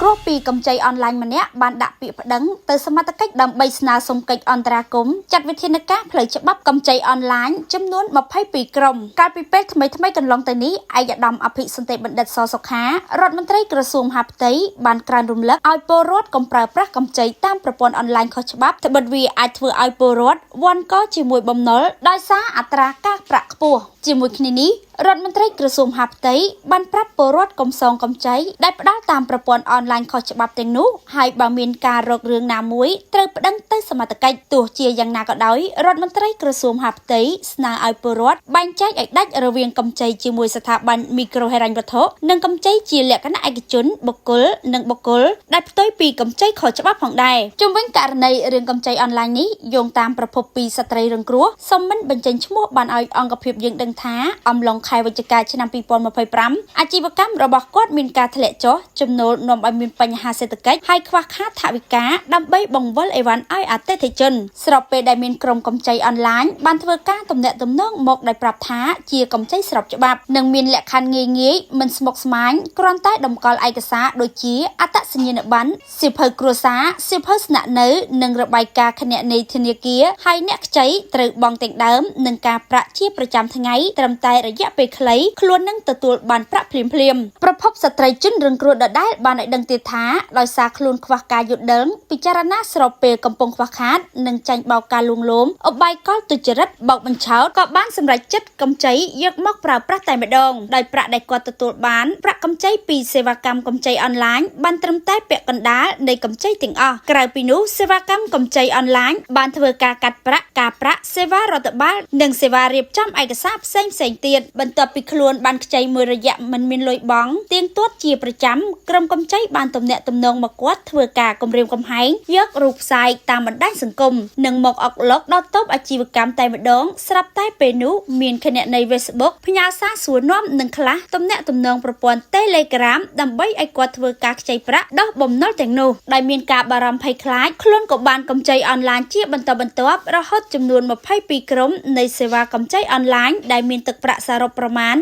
គ្រួពីកម្ចីអនឡាញម្នាក់បានដាក់ពាក្យប្តឹងទៅសមត្ថកិច្ចដើម្បីស្នើសុំកិច្ចអន្តរាគមន៍ចាត់វិធានការផ្លូវច្បាប់កម្ចីអនឡាញចំនួន22ក្រុមកាលពីពេលថ្មីៗកន្លងទៅនេះឯកឧត្តមអភិសន្តិបណ្ឌិតសសុខារដ្ឋមន្ត្រីក្រសួងមហាផ្ទៃបានក្រើនរំលឹកឲ្យពលរដ្ឋកុំប្រើប្រាស់កម្ចីតាមប្រព័ន្ធអនឡាញខុសច្បាប់ត្បិតវាអាចធ្វើឲ្យពលរដ្ឋវាន់កជាមួយបំណុលដោយសារអត្រាការប្រាក់ខ្ពស់ជាមួយគ្នានេះរដ្ឋមន្ត្រីក្រសួងមហាផ្ទៃបានប្រាប់ពលរដ្ឋកុំសងកម្ចីដែលផ្ដល់តាមប្រព័ន្ធអនឡាញខុសច្បាប់ទាំងនោះហើយបើមានការរករឿងណាមួយត្រូវប្តឹងទៅសមត្ថកិច្ចទោះជាយ៉ាងណាក៏ដោយរដ្ឋមន្ត្រីក្រសួងមហាផ្ទៃស្នើឲ្យពលរដ្ឋបែងចែកឲ្យដាច់រវាងកម្ចីជាមួយស្ថាប័នមីក្រូហិរញ្ញវត្ថុនិងកម្ចីជាលក្ខណៈឯកជនបុគ្គលនិងបុគ្គលដែលផ្ទុយពីកម្ចីខុសច្បាប់ផងដែរជុំវិញករណីរឿងកម្ចីអនឡាញនេះយោងតាមប្រភពពីស្ត្រីរងគ្រោះសូមមិនបញ្ចេញឈ្មោះបានឲ្យអង្គភាពយើងដឹងថាអំឡុងខែវិច្ឆិកាឆ្នាំ2025អាជីវកម្មរបស់គាត់មានការធ្លាក់ចុះចំណូលនាំឲ្យមានបញ្ហាសេដ្ឋកិច្ចហើយខ្វះខាតថវិកាដើម្បីបង្វិលអីវ៉ាន់ឲ្យអតិថិជនស្របពេលដែលមានក្រុមកម្ចីអនឡាញបានធ្វើការទំនាក់ទំនងមកដោយប្រាប់ថាជាកម្ចីស្របច្បាប់និងមានលក្ខខណ្ឌងាយៗមិនស្មុគស្មាញគ្រាន់តែតម្កល់ឯកសារដូចជាអត្តសញ្ញាណប័ណ្ណសៀវភៅគ្រួសារសៀវភៅស្នាក់នៅនិងរបាយការណ៍គណនេយ្យធនាគារហើយអ្នកខ្ចីត្រូវបង់ទាំងដើមនិងការប្រាក់ជាប្រចាំថ្ងៃត្រឹមតែរយៈពេលខ្លីខ្លួននឹងទទួលបានប្រាក់ភ្លាមប្រភពស្ត្រីជនរងគ្រោះដដែលបានឲ្យដឹងទៀតថាដោយសារខ្លួនខ្វះការយល់ដឹងពិចារណាស្របពេលកំពុងខ្វះខាតនិងចាញ់បោកការលួងលោមអបាយកលទុច្ចរិតបោកបញ្ឆោតក៏បានសម្រេចចិត្តកម្ចីយកមកប្រើប្រាស់តែម្ដងដោយប្រាក់ដែលគាត់ទទួលបានប្រាក់កម្ចីពីសេវាកម្មកម្ចីអនឡាញបានត្រឹមតែពាក់កណ្ដាលនៃកម្ចីទាំងអស់ក្រៅពីនោះសេវាកម្មកម្ចីអនឡាញបានធ្វើការកាត់ប្រាក់ការប្រាក់សេវារដ្ឋបាលនិងសេវារៀបចំឯកសារផ្សេងទៀតបន្ទាប់ពីខ្លួនបានខ្ចីមួយរយៈមិនមានលុយបង់ទៀងទាត់ជាប្រចាំក្រុមកម្ចីបានទំនាក់ទំនងមកគាត់ធ្វើការគំរាមកំហែងយករូបផ្សាយតាមបណ្ដាញសង្គមនិងមកអុកឡុកដល់តូបអាជីវកម្មតែម្ដងស្រាប់តែពេលនោះមានគណនី Facebook ផ្ញើសារសួរនាំនិងខ្លះទំនាក់ទំនងប្រព័ន្ធ Telegram ដើម្បីឲ្យគាត់ធ្វើការខ្ចីប្រាក់ដោះបំណុលទាំងនោះដែលមានការបារម្ភភ័យខ្លាចខ្លួនក៏បានកម្ចីអនឡាញជាបន្តបន្ទាប់រហូតចំនួន22ក្រុមនៃសេវាកម្ចីអនឡាញដែលមានទឹកប្រាក់សរុបប្រមាណ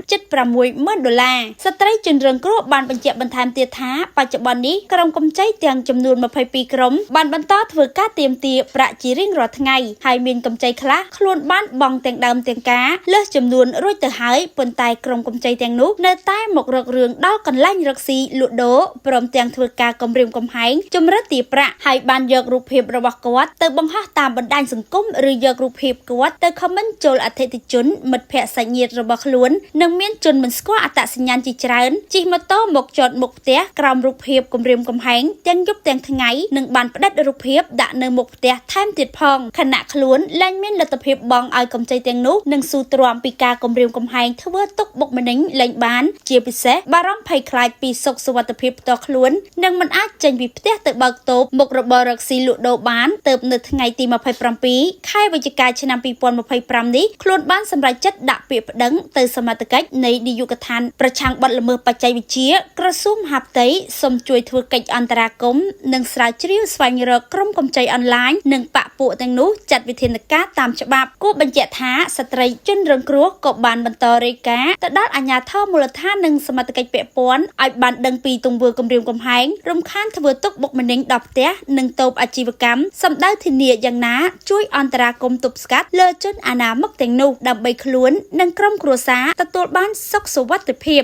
$60000ស្ត្រីជនរងគ្រោះបានបញ្ជាក់បន្ថែមទៀតថាបច្ចុប្បន្ននេះក្រុមកម្ចីទាំងចំនួន22ក្រុមបានបន្តធ្វើការទាមទារប្រាក់ជារៀងរាល់ថ្ងៃហើយមានកម្ចីខ្លះខ្លួនបានបង់ទាំងដើមទាំងការលើសចំនួនរួចទៅហើយប៉ុន្តែក្រុមកម្ចីទាំងនោះនៅតែមករករឿងដល់កន្លែងរកស៊ីលក់ដូរព្រមទាំងធ្វើការគំរាមកំហែងជំរិតទារប្រាក់ហើយបានយករូបភាពរបស់គាត់ទៅបង្ហោះតាមបណ្ដាញសង្គមឬយករូបភាពគាត់ទៅ comment ចូលអតិថិជនមិត្តភ័ក្តិសាច់ញាតិរបស់ខ្លួននិងមានជនមិនស្គាល់អត្តសញ្ញាណជាច្រើនជិះម៉ូតូមកចតមុខផ្ទះក្រោមរូបភាពគំរាមកំហែងទាំងយប់ទាំងថ្ងៃនិងបានផ្តិតរូបភាពដាក់នៅមុខផ្ទះថែមទៀតផងខណៈខ្លួនលែងមានលទ្ធភាពបង់ឲ្យកម្ចីទាំងនោះនិងស៊ូទ្រាំពីការគំរាមកំហែងធ្វើទុកបុកម្នេញលែងបានជាពិសេសបារម្ភភ័យខ្លាចពីសុខសុវត្ថិភាពផ្ទាល់ខ្លួននិងមិនអាចចេញពីផ្ទះទៅបើកតូបមុខរបររកស៊ីលក់ដូរបានទើបនៅថ្ងៃទី27ខែវិច្ឆិកាឆ្នាំ2025នេះខ្លួនបានសម្រេចចិត្តដាក់ពាក្យប្តឹងទៅសមត្ថកិច្ចនៃនាយកដ្ឋានប្រឆាំងបទល្មើសបច្ចេកវិទ្យាក្រសួងមហាផ្ទៃសូមជួយធ្វើកិច្ចអន្តរាគមន៍និងស្រាវជ្រាវស្វែងរកក្រុមកម្ចីអនឡាញនិងបកពួកទាំងនោះចាត់វិធានការតាមច្បាប់គួរបញ្ជាក់ថាស្ត្រីជនរងគ្រោះក៏បានបន្តរាយការណ៍ទៅដល់អាជ្ញាធរមូលដ្ឋាននិងសមត្ថកិច្ចពាក់ព័ន្ធឲ្យបានដឹងពីទង្វើគំរាមកំហែងរំខានធ្វើទុកបុកម្នេញដល់ផ្ទះនិងតូបអាជីវកម្មសម្ដៅធានាយ៉ាងណាជួយអន្តរាគមន៍ទប់ស្កាត់លើជនអនាមិកទាំងនោះដើម្បីខ្លួននិងក្រុមគ្រួសារទទួលបានសុខសុវត្ថិភាព